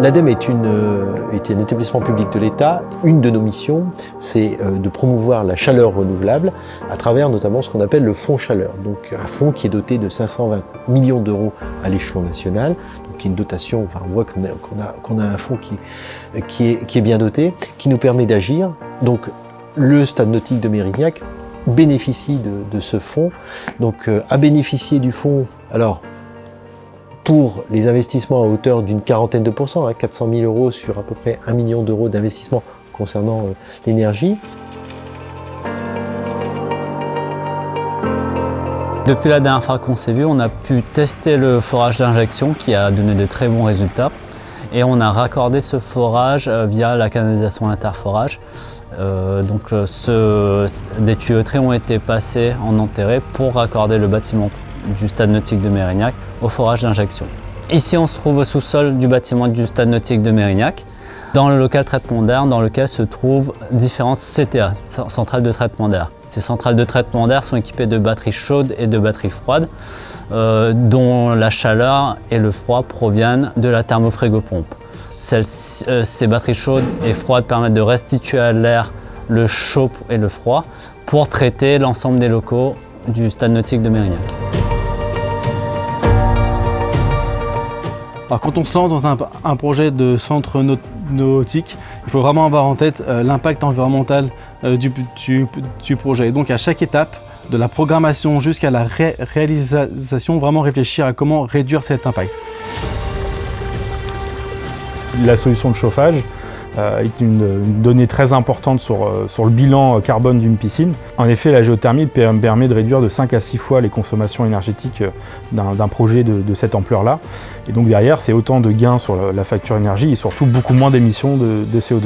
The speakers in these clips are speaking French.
L'ADEME est un établissement public de l'État. Une de nos missions, c'est de promouvoir la chaleur renouvelable à travers notamment ce qu'on appelle le fonds chaleur. Donc un fonds qui est doté de 520 millions d'euros à l'échelon national. Donc une dotation, enfin, on voit qu'on a un fonds qui est bien doté, qui nous permet d'agir. Donc le stade nautique de Mérignac bénéficie de ce fonds. Donc à bénéficier du fonds, alors pour les investissements à hauteur d'une quarantaine de pourcents, 400 000 euros sur à peu près 1 million d'euros d'investissement concernant l'énergie. Depuis la dernière fois qu'on s'est vu, on a pu tester le forage d'injection qui a donné de très bons résultats. Et on a raccordé ce forage via la canalisation interforage. Des tuyauteries ont été passées en enterré pour raccorder le bâtiment du stade nautique de Mérignac au forage d'injection. Ici, on se trouve au sous-sol du bâtiment du stade nautique de Mérignac, dans le local traitement d'air dans lequel se trouvent différentes CTA, centrales de traitement d'air. Ces centrales de traitement d'air sont équipées de batteries chaudes et de batteries froides, dont la chaleur et le froid proviennent de la thermofrigopompe. Ces batteries chaudes et froides permettent de restituer à l'air le chaud et le froid pour traiter l'ensemble des locaux du stade nautique de Mérignac. Alors quand on se lance dans un projet de centre nautique, il faut vraiment avoir en tête l'impact environnemental du projet. Et donc à chaque étape, de la programmation jusqu'à la réalisation, vraiment réfléchir à comment réduire cet impact. La solution de chauffage est une donnée très importante sur le bilan carbone d'une piscine. En effet, la géothermie permet de réduire de 5 à 6 fois les consommations énergétiques d'un projet de cette ampleur-là. Et donc derrière, c'est autant de gains sur la facture énergie et surtout beaucoup moins d'émissions de CO2.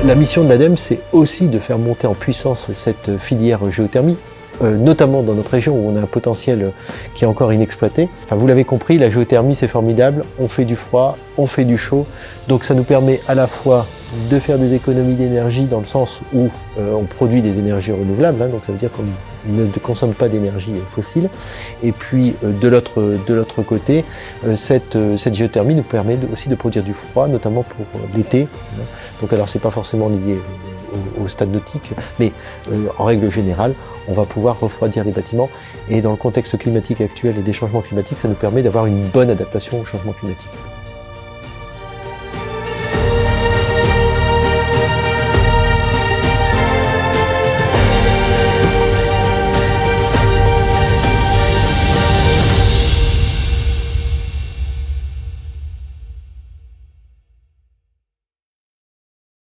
La mission de l'ADEME, c'est aussi de faire monter en puissance cette filière géothermie, notamment dans notre région où on a un potentiel qui est encore inexploité. Enfin, vous l'avez compris, la géothermie c'est formidable, on fait du froid, on fait du chaud, donc ça nous permet à la fois de faire des économies d'énergie dans le sens où on produit des énergies renouvelables, donc ça veut dire qu'on ne consomme pas d'énergie fossile, et puis de l'autre côté, cette géothermie nous permet aussi de produire du froid, notamment pour l'été. Donc alors c'est pas forcément lié au stade nautique, mais en règle générale, on va pouvoir refroidir les bâtiments et dans le contexte climatique actuel et des changements climatiques, ça nous permet d'avoir une bonne adaptation au changement climatique.